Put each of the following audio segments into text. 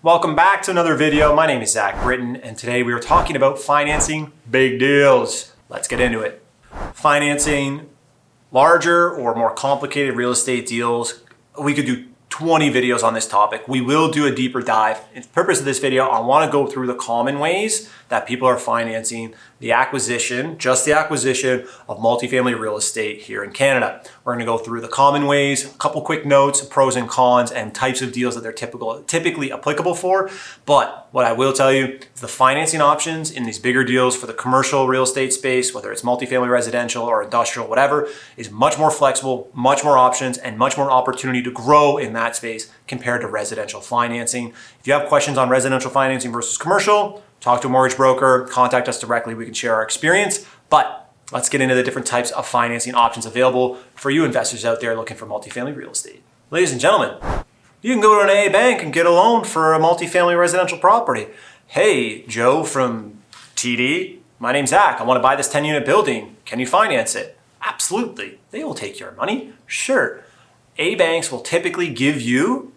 Welcome back to another video. My name is Zack Brittain, and today we are talking about financing big deals. Let's get into it. Financing larger or more complicated real estate deals. We could do 20 videos on this topic. We will do a deeper dive. In the purpose of this video, I want to go through the common ways that people are financing the acquisition, just the acquisition of multifamily real estate here in Canada. We're going to go through the common ways, a couple quick notes, pros and cons, and types of deals that they're typically applicable for. But what I will tell you is the financing options in these bigger deals for the commercial real estate space, whether it's multifamily residential or industrial, whatever, is much more flexible, much more options, and much more opportunity to grow in that space compared to residential financing. If you have questions on residential financing versus commercial, talk to a mortgage broker, contact us directly, we can share our experience. But let's get into the different types of financing options available for you investors out there looking for multifamily real estate. Ladies and gentlemen, you can go to an A bank and get a loan for a multifamily residential property. Hey, Joe from TD, my name's Zach. I want to buy this 10-unit building. Can you finance it? Absolutely. They will take your money. Sure. A banks will typically give you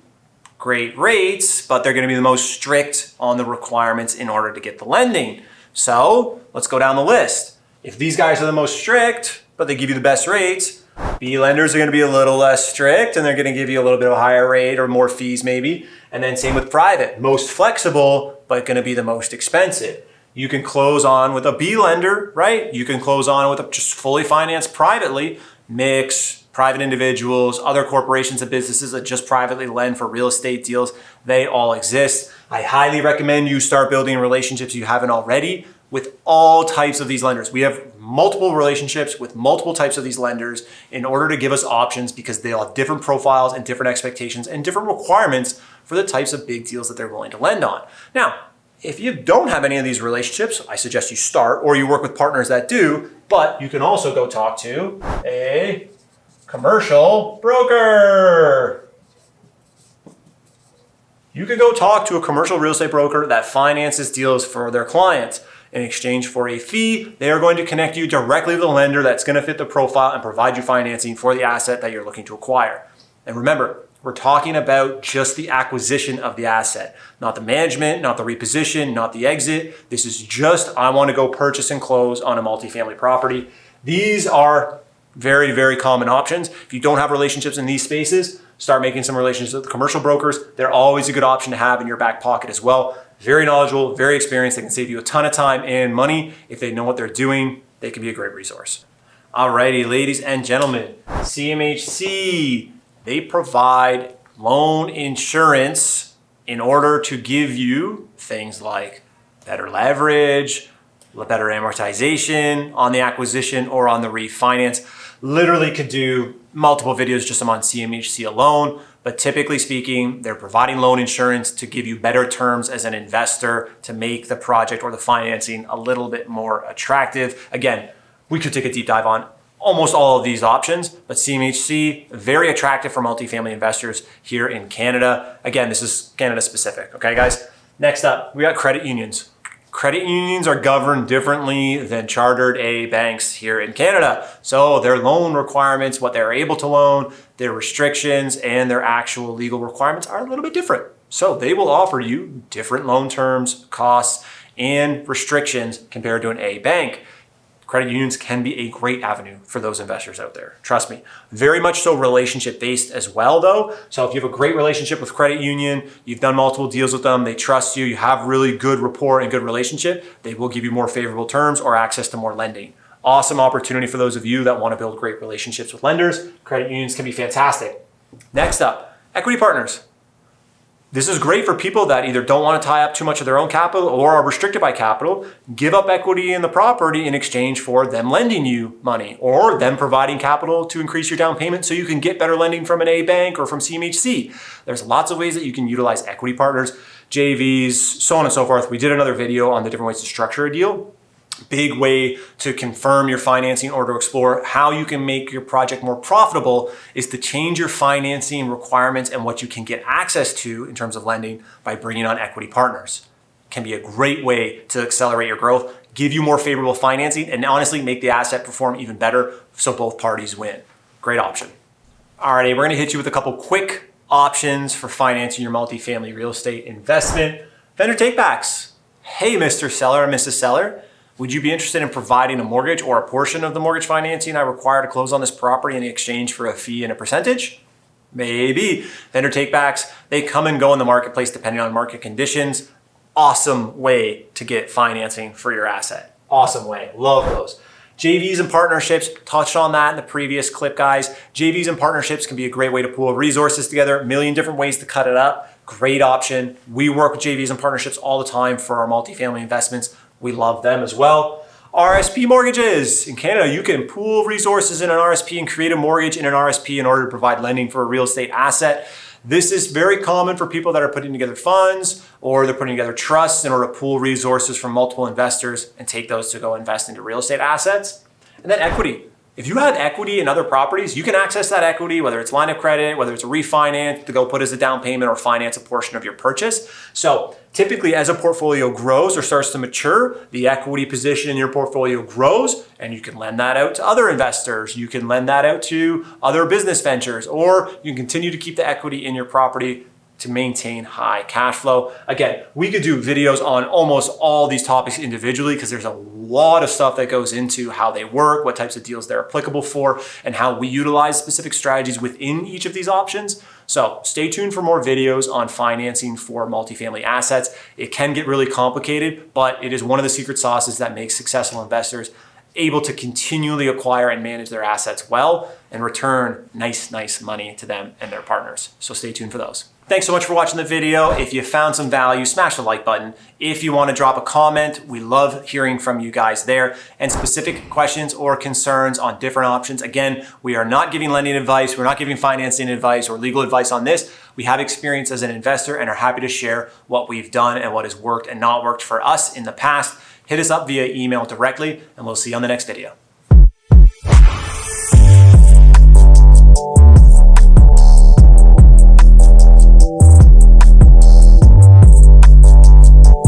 great rates, but they're going to be the most strict on the requirements in order to get the lending. So let's go down the list. If these guys are the most strict, but they give you the best rates, B lenders are going to be a little less strict and they're going to give you a little bit of a higher rate or more fees maybe. And then same with private, most flexible, but going to be the most expensive. You can close on with a B lender, right? You can close on with a just fully financed privately, mix, private individuals, other corporations and businesses that just privately lend for real estate deals. They all exist. I highly recommend you start building relationships you haven't already with all types of these lenders. We have multiple relationships with multiple types of these lenders in order to give us options because they all have different profiles and different expectations and different requirements for the types of big deals that they're willing to lend on. Now, if you don't have any of these relationships, I suggest you start, or you work with partners that do, but you can also go talk to a commercial broker. You can go talk to a commercial real estate broker that finances deals for their clients. In exchange for a fee, they are going to connect you directly with a lender that's going to fit the profile and provide you financing for the asset that you're looking to acquire. And remember, we're talking about just the acquisition of the asset, not the management, not the reposition, not the exit. This is just, I want to go purchase and close on a multifamily property. These are very, very common options. If you don't have relationships in these spaces, start making some relationships with commercial brokers. They're always a good option to have in your back pocket as well. Very knowledgeable, very experienced. They can save you a ton of time and money. If they know what they're doing, they can be a great resource. Alrighty, ladies and gentlemen, CMHC, they provide loan insurance in order to give you things like better leverage, better amortization on the acquisition or on the refinance. Literally could do multiple videos just on CMHC alone, but typically speaking, they're providing loan insurance to give you better terms as an investor to make the project or the financing a little bit more attractive. Again, we could take a deep dive on almost all of these options, but CMHC, very attractive for multifamily investors here in Canada. Again, this is Canada specific, okay guys? Next up, we got credit unions. Credit unions are governed differently than chartered A banks here in Canada. So their loan requirements, what they're able to loan, their restrictions, and their actual legal requirements are a little bit different. So they will offer you different loan terms, costs, and restrictions compared to an A bank. Credit unions can be a great avenue for those investors out there. Trust me. Very much so relationship based as well though. So if you have a great relationship with credit union, you've done multiple deals with them, they trust you, you have really good rapport and good relationship, they will give you more favorable terms or access to more lending. Awesome opportunity for those of you that want to build great relationships with lenders. Credit unions can be fantastic. Next up, equity partners. This is great for people that either don't want to tie up too much of their own capital or are restricted by capital, give up equity in the property in exchange for them lending you money or them providing capital to increase your down payment so you can get better lending from an A bank or from CMHC. There's lots of ways that you can utilize equity partners, JVs, so on and so forth. We did another video on the different ways to structure a deal. Big way to confirm your financing or to explore how you can make your project more profitable is to change your financing requirements and what you can get access to in terms of lending by bringing on equity partners. Can be a great way to accelerate your growth, give you more favorable financing, and honestly make the asset perform even better so both parties win. Great option. Alrighty, we're gonna hit you with a couple quick options for financing your multifamily real estate investment. Vendor takebacks. Hey, Mr. Seller or Mrs. Seller, would you be interested in providing a mortgage or a portion of the mortgage financing I require to close on this property in exchange for a fee and a percentage? Maybe. Vendor takebacks, they come and go in the marketplace depending on market conditions. Awesome way to get financing for your asset. Awesome way. Love those. JVs and partnerships, touched on that in the previous clip, guys. JVs and partnerships can be a great way to pool resources together. A million different ways to cut it up. Great option. We work with JVs and partnerships all the time for our multifamily investments. We love them as well. RSP mortgages. In Canada, you can pool resources in an RSP and create a mortgage in an RSP in order to provide lending for a real estate asset. This is very common for people that are putting together funds or they're putting together trusts in order to pool resources from multiple investors and take those to go invest into real estate assets. And then equity. If you have equity in other properties, you can access that equity, whether it's line of credit, whether it's a refinance to go put as a down payment or finance a portion of your purchase. So typically as a portfolio grows or starts to mature, the equity position in your portfolio grows and you can lend that out to other investors. You can lend that out to other business ventures, or you can continue to keep the equity in your property to maintain high cash flow. Again, we could do videos on almost all these topics individually because there's a lot of stuff that goes into how they work, what types of deals they're applicable for, and how we utilize specific strategies within each of these options. So stay tuned for more videos on financing for multifamily assets. It can get really complicated, but it is one of the secret sauces that makes successful investors able to continually acquire and manage their assets well and return nice money to them and their partners. So stay tuned for those. Thanks so much for watching the video. If you found some value, smash the like button. If you want to drop a comment, we love hearing from you guys there, and specific questions or concerns on different options. Again, we are not giving lending advice. We're not giving financing advice or legal advice on this. We have experience as an investor and are happy to share what we've done and what has worked and not worked for us in the past. Hit us up via email directly, and we'll see you on the next video.